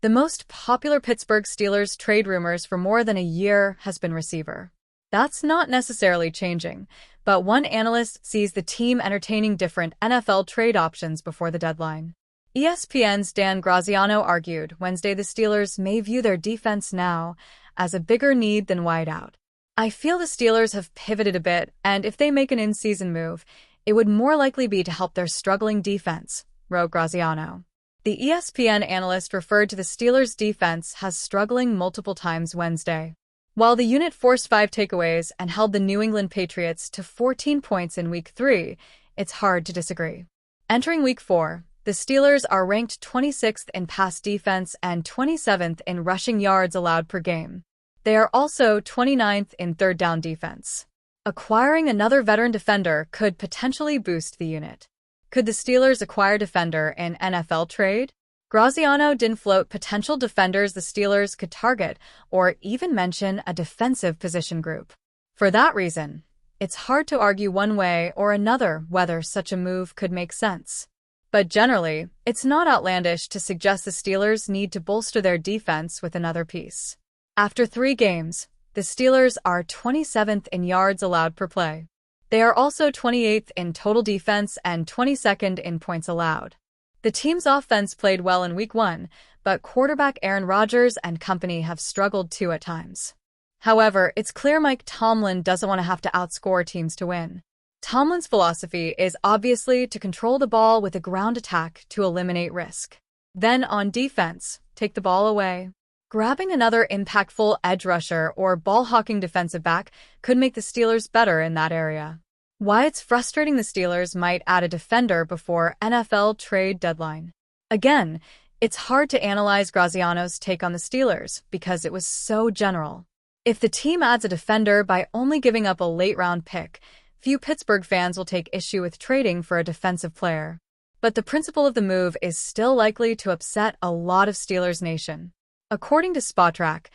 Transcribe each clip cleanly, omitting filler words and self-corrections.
The most popular Pittsburgh Steelers trade rumors for more than a year has been receiver. That's not necessarily changing, but one analyst sees the team entertaining different NFL trade options before the deadline. ESPN's Dan Graziano argued Wednesday the Steelers may view their defense now as a bigger need than wideout. "I feel the Steelers have pivoted a bit, and if they make an in-season move, it would more likely be to help their struggling defense," wrote Graziano. The ESPN analyst referred to the Steelers' defense as struggling multiple times Wednesday. While the unit forced 5 takeaways and held the New England Patriots to 14 points in Week 3, it's hard to disagree. Entering Week 4, the Steelers are ranked 26th in pass defense and 27th in rushing yards allowed per game. They are also 29th in third down defense. Acquiring another veteran defender could potentially boost the unit. Could the Steelers acquire defender in NFL trade? Graziano didn't float potential defenders the Steelers could target or even mention a defensive position group. For that reason, it's hard to argue one way or another whether such a move could make sense. But generally, it's not outlandish to suggest the Steelers need to bolster their defense with another piece. After 3 games, the Steelers are 27th in yards allowed per play. They are also 28th in total defense and 22nd in points allowed. The team's offense played well in Week 1, but quarterback Aaron Rodgers and company have struggled too at times. However, it's clear Mike Tomlin doesn't want to have to outscore teams to win. Tomlin's philosophy is obviously to control the ball with a ground attack to eliminate risk. Then on defense, take the ball away. Grabbing another impactful edge rusher or ball-hawking defensive back could make the Steelers better in that area. Why it's frustrating the Steelers might add a defender before NFL trade deadline. Again, it's hard to analyze Graziano's take on the Steelers because it was so general. If the team adds a defender by only giving up a late-round pick, few Pittsburgh fans will take issue with trading for a defensive player. But the principle of the move is still likely to upset a lot of Steelers Nation. According to Spotrac,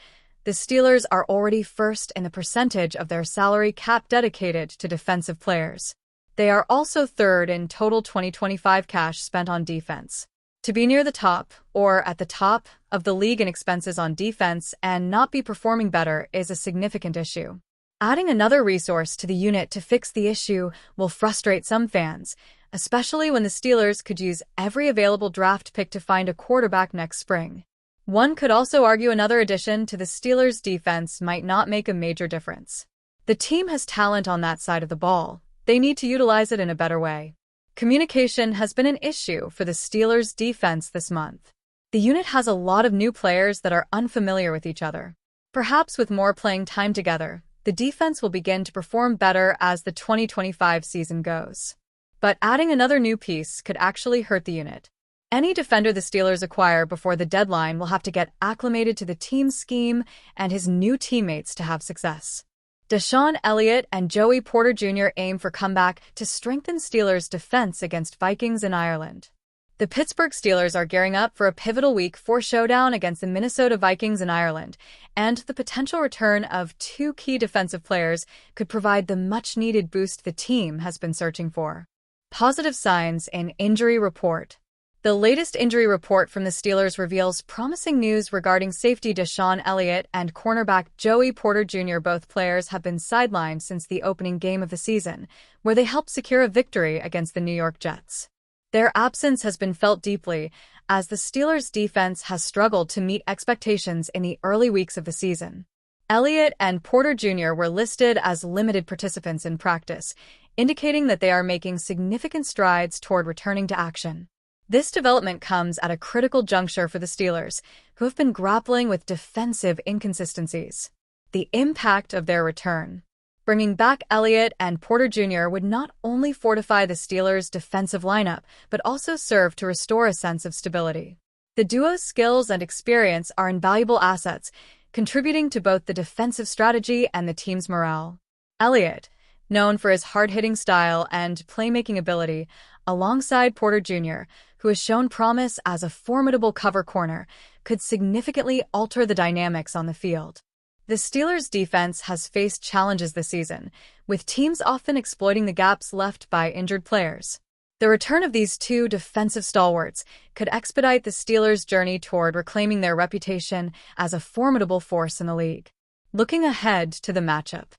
the Steelers are already first in the percentage of their salary cap dedicated to defensive players. They are also third in total 2025 cash spent on defense. To be near the top, or at the top, of the league in expenses on defense and not be performing better is a significant issue. Adding another resource to the unit to fix the issue will frustrate some fans, especially when the Steelers could use every available draft pick to find a quarterback next spring. One could also argue another addition to the Steelers' defense might not make a major difference. The team has talent on that side of the ball. They need to utilize it in a better way. Communication has been an issue for the Steelers' defense this month. The unit has a lot of new players that are unfamiliar with each other. Perhaps with more playing time together, the defense will begin to perform better as the 2025 season goes. But adding another new piece could actually hurt the unit. Any defender the Steelers acquire before the deadline will have to get acclimated to the team's scheme and his new teammates to have success. DeShon Elliott and Joey Porter Jr. aim for comeback to strengthen Steelers' defense against Vikings in Ireland. The Pittsburgh Steelers are gearing up for a pivotal Week 4 showdown against the Minnesota Vikings in Ireland, and the potential return of 2 key defensive players could provide the much-needed boost the team has been searching for. Positive signs in injury report. The latest injury report from the Steelers reveals promising news regarding safety DeShon Elliott and cornerback Joey Porter Jr. Both players have been sidelined since the opening game of the season, where they helped secure a victory against the New York Jets. Their absence has been felt deeply, as the Steelers' defense has struggled to meet expectations in the early weeks of the season. Elliott and Porter Jr. were listed as limited participants in practice, indicating that they are making significant strides toward returning to action. This development comes at a critical juncture for the Steelers, who have been grappling with defensive inconsistencies. The impact of their return. Bringing back Elliott and Porter Jr. would not only fortify the Steelers' defensive lineup, but also serve to restore a sense of stability. The duo's skills and experience are invaluable assets, contributing to both the defensive strategy and the team's morale. Elliott, known for his hard-hitting style and playmaking ability, alongside Porter Jr., who has shown promise as a formidable cover corner, could significantly alter the dynamics on the field. The Steelers' defense has faced challenges this season, with teams often exploiting the gaps left by injured players. The return of these two defensive stalwarts could expedite the Steelers' journey toward reclaiming their reputation as a formidable force in the league. Looking ahead to the matchup.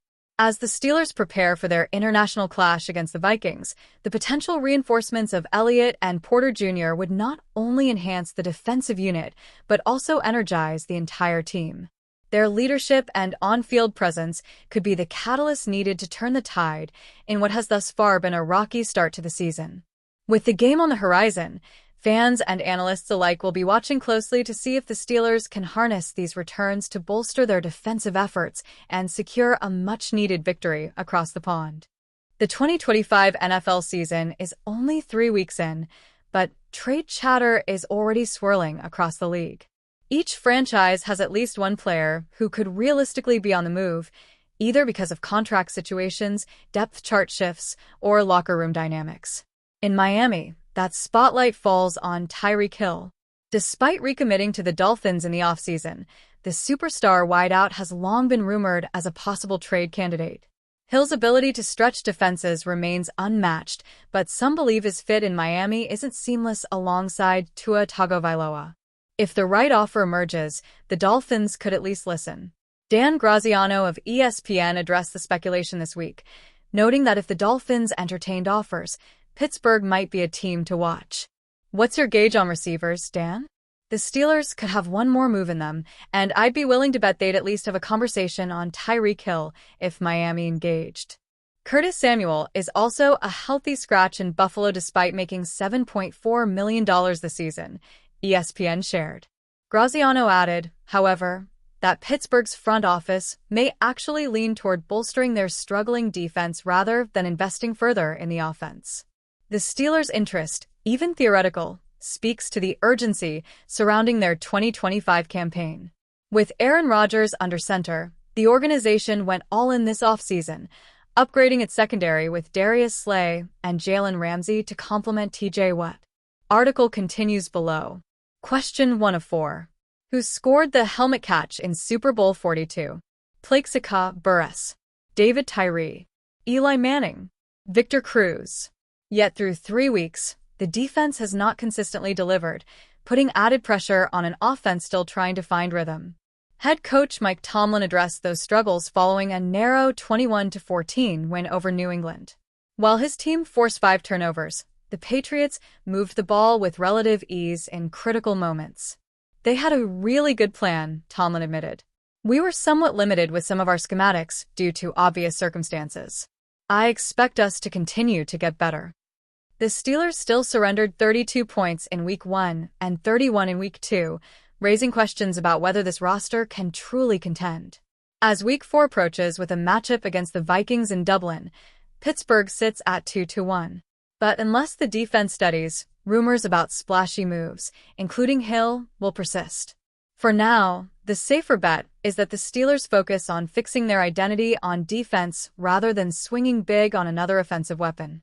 As the Steelers prepare for their international clash against the Vikings, the potential reinforcements of Elliott and Porter Jr. would not only enhance the defensive unit, but also energize the entire team. Their leadership and on-field presence could be the catalyst needed to turn the tide in what has thus far been a rocky start to the season. With the game on the horizon, fans and analysts alike will be watching closely to see if the Steelers can harness these returns to bolster their defensive efforts and secure a much-needed victory across the pond. The 2025 NFL season is only 3 weeks in, but trade chatter is already swirling across the league. Each franchise has at least one player who could realistically be on the move, either because of contract situations, depth chart shifts, or locker room dynamics. In Miami, that spotlight falls on Tyreek Hill. Despite recommitting to the Dolphins in the offseason, the superstar wideout has long been rumored as a possible trade candidate. Hill's ability to stretch defenses remains unmatched, but some believe his fit in Miami isn't seamless alongside Tua Tagovailoa. If the right offer emerges, the Dolphins could at least listen. Dan Graziano of ESPN addressed the speculation this week, noting that if the Dolphins entertained offers, Pittsburgh might be a team to watch. What's your gauge on receivers, Dan? The Steelers could have one more move in them, and I'd be willing to bet they'd at least have a conversation on Tyreek Hill if Miami engaged. Curtis Samuel is also a healthy scratch in Buffalo despite making $7.4 million this season, ESPN shared. Graziano added, however, that Pittsburgh's front office may actually lean toward bolstering their struggling defense rather than investing further in the offense. The Steelers' interest, even theoretical, speaks to the urgency surrounding their 2025 campaign. With Aaron Rodgers under center, the organization went all in this offseason, upgrading its secondary with Darius Slay and Jalen Ramsey to complement TJ Watt. Article continues below. Question 1 of 4. Who scored the helmet catch in Super Bowl 42? Plaxico Burress, David Tyree, Eli Manning, Victor Cruz. Yet through 3 weeks, the defense has not consistently delivered, putting added pressure on an offense still trying to find rhythm. Head coach Mike Tomlin addressed those struggles following a narrow 21-14 win over New England. While his team forced 5 turnovers, the Patriots moved the ball with relative ease in critical moments. They had a really good plan, Tomlin admitted. We were somewhat limited with some of our schematics due to obvious circumstances. I expect us to continue to get better. The Steelers still surrendered 32 points in Week 1 and 31 in Week 2, raising questions about whether this roster can truly contend. As Week 4 approaches with a matchup against the Vikings in Dublin, Pittsburgh sits at 2-1. But unless the defense steadies, rumors about splashy moves, including Hill, will persist. For now, the safer bet is that the Steelers focus on fixing their identity on defense rather than swinging big on another offensive weapon.